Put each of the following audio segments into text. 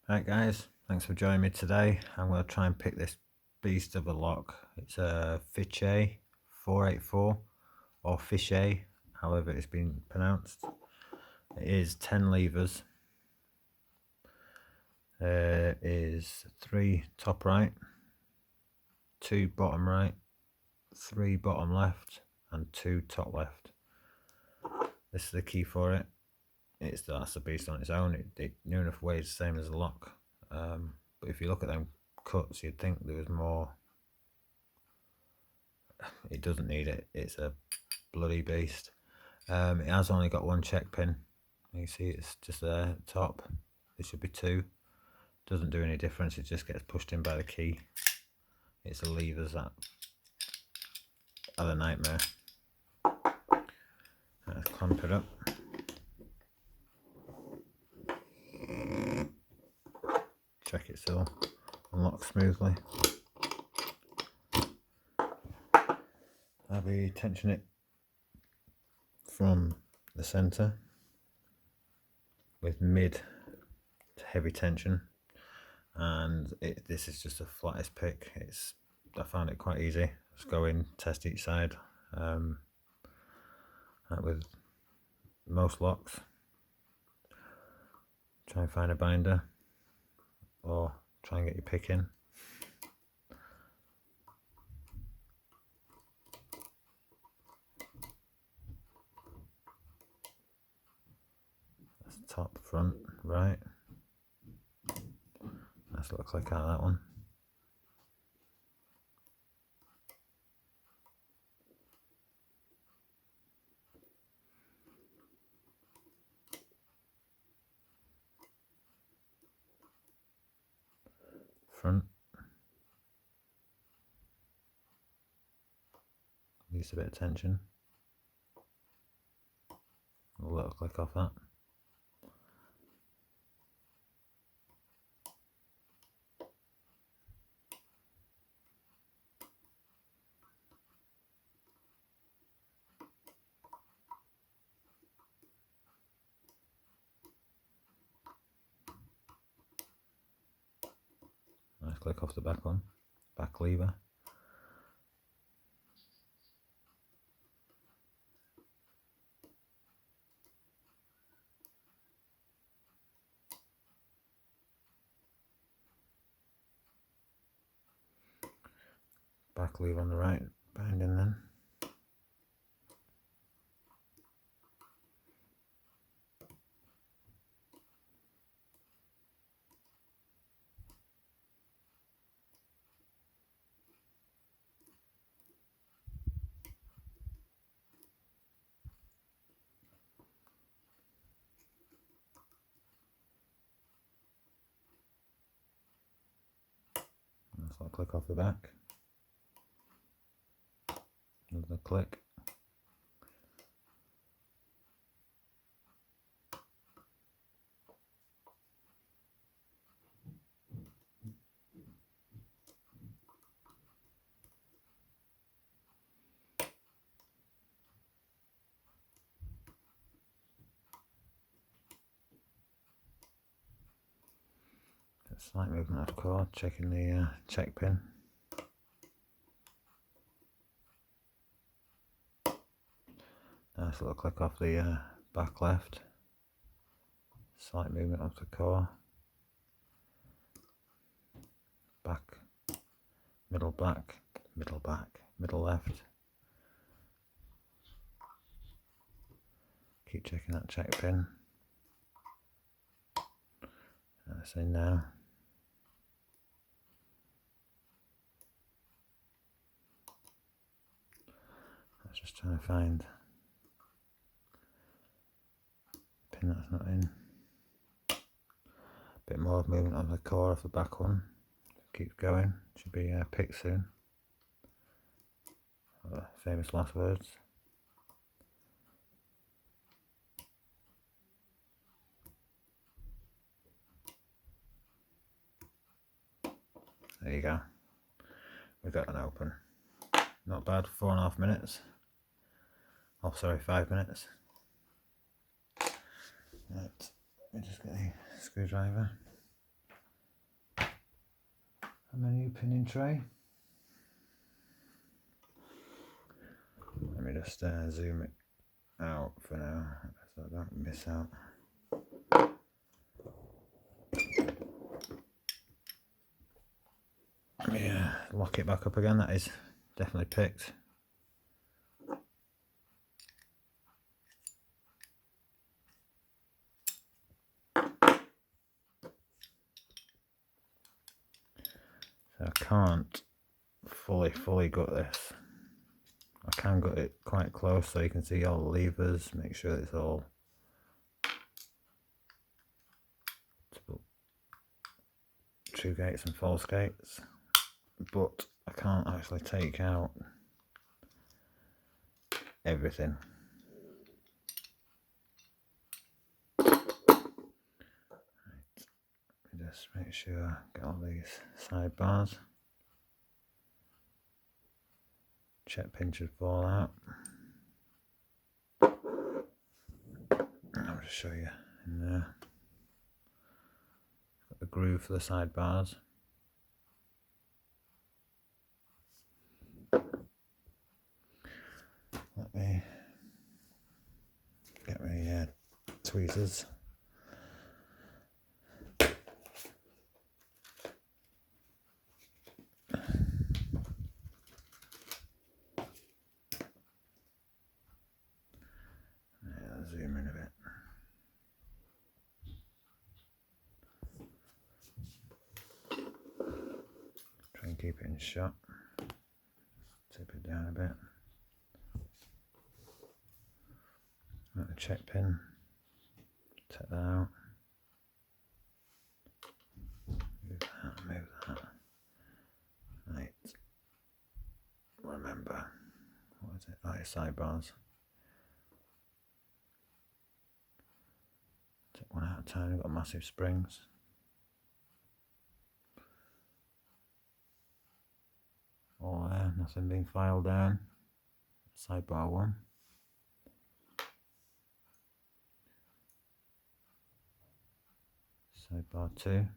Right guys, thanks for joining me today. I'm going to try and pick this beast of a lock. It's a Fichet 484 or Fichet, however it's been pronounced. It is 10 levers. There is 3 top right, 2 bottom right, 3 bottom left and 2 top left. This is the key for it. That's a beast on its own. It near enough weighs the same as a lock. But if you look at them cuts, you'd think there was more. It doesn't need it. It's a bloody beast. It has only got 1 check pin. You see it's just there at the top. There should be 2. Doesn't do any difference. It just gets pushed in by the key. It's the levers that are the nightmare. Let's clamp it up. Check it still unlocks smoothly. I'll be tensioning it from the centre with mid to heavy tension, and this is just the flattest pick. I found it quite easy. Just go in, test each side. Like with most locks, try and find a binder or try and get your pick in. That's top, front, right. That's what it looks like out of that one. Front. Needs a bit of tension. A little click off that. Nice click off the back one, back lever. Back lever on the right, binding then. That's what click off the back. Another click. Slight movement of cord, checking the check pin. Nice little click off the back left. Slight movement of the core. Back, middle back, middle back, middle left. Keep checking that check pin. That's in now. Let's just try to find a pin that's not in. A bit more movement on the core of the back one. Keeps going. Should be picked soon. Famous last words. There you go. We've got an open. Not bad, 4.5 minutes. Oh, sorry, 5 minutes. Right, let me just get a screwdriver. my new pinning tray. Let me just zoom it out for now so I don't miss out. Yeah, lock it back up again. That is definitely picked. So I can't fully gut this. I can gut it quite close so you can see all the levers, make sure it's all true gates and false gates, but I can't actually take out everything. Right. Just make sure I get all these sidebars. Check pin should fall out. I'll just show you in there. Got the groove for the sidebars. Let me get my tweezers. Zoom in a bit. Try and keep it in shot. Tip it down a bit. Got the check pin. Take that out. Move that. Right. Remember. What is it? Oh, it's sidebars. Take one at a time. We've got massive springs. All there, nothing being filed down. Sidebar 1. Sidebar 2.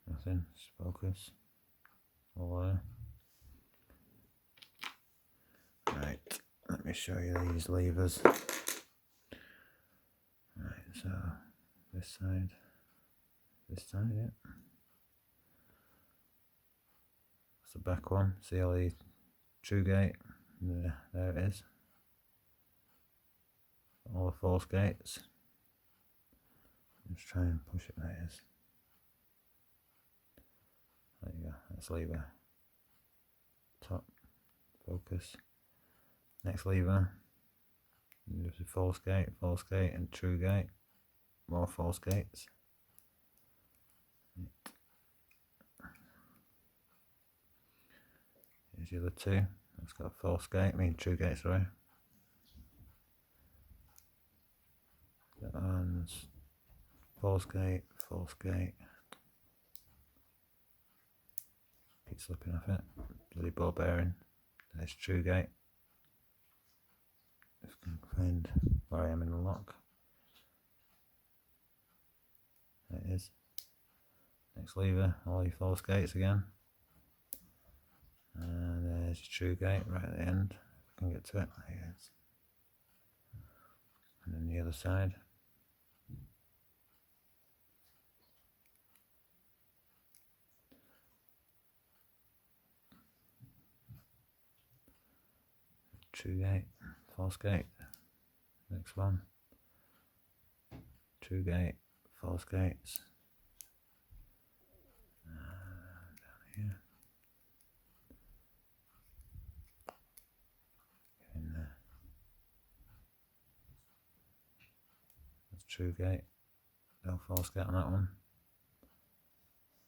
Nothing, just focus. All there. Right, let me show you these levers. Right, so this side, yeah. That's the back one. See all the true gate? There it is. All the false gates. Just try and push it. There it is. There you go. That's lever. Top. Focus. Next lever. There's a false gate, and true gate. More false gates. Here's the other two. That's got a false gate, true gate, sorry. That one's false gate. Keep slipping off it. Bloody ball bearing. There's true gate. If I can find where I am in the lock. There it is. Next lever, all your false gates again. And there's your true gate right at the end. If I can get to it. There it is. And then the other side. True gate, false gate. Next one. True gate, false gates. Down here. Get in there. That's true gate. No false gate on that one.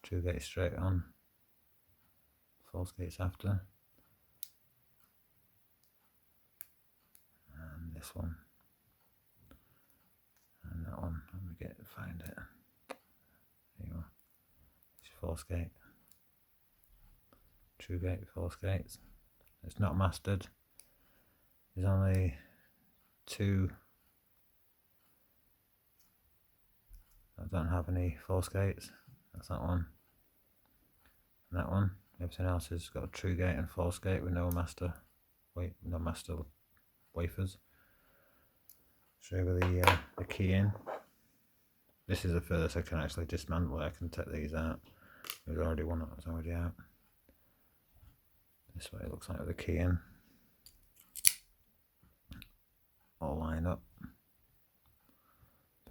True gate straight on. False gates after. And this one. And that one. Let me find it. There you go. It's your false gate. True gate, false gates. It's not mastered. There's only 2. I don't have any false gates. That's that one. And that one, everything else has got a true gate and false gate with no master wafers. Show you the key in. This is the furthest I can actually dismantle it. I can take these out. There's already one that's already out. This way it looks like with the key in. All lined up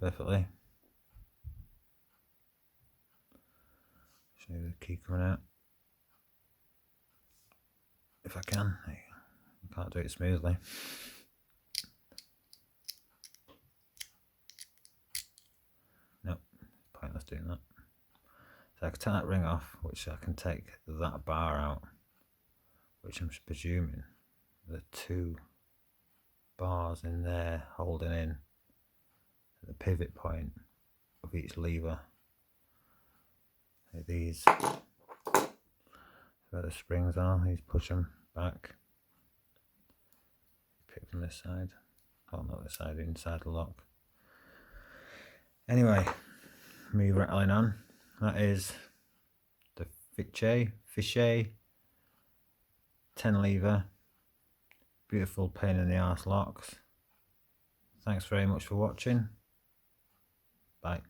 perfectly. Show you the key coming out. If I can. I can't do it smoothly. Nope, pointless doing that. So I can take that ring off, which I can take that bar out, which I'm presuming the two bars in there holding in at the pivot point of each lever. These where the springs are, these push them back. Pick from this side, well not this side, inside the lock. Anyway, me rattling on. That is the Fichet 10 lever, beautiful pain in the arse locks. Thanks very much for watching. Bye.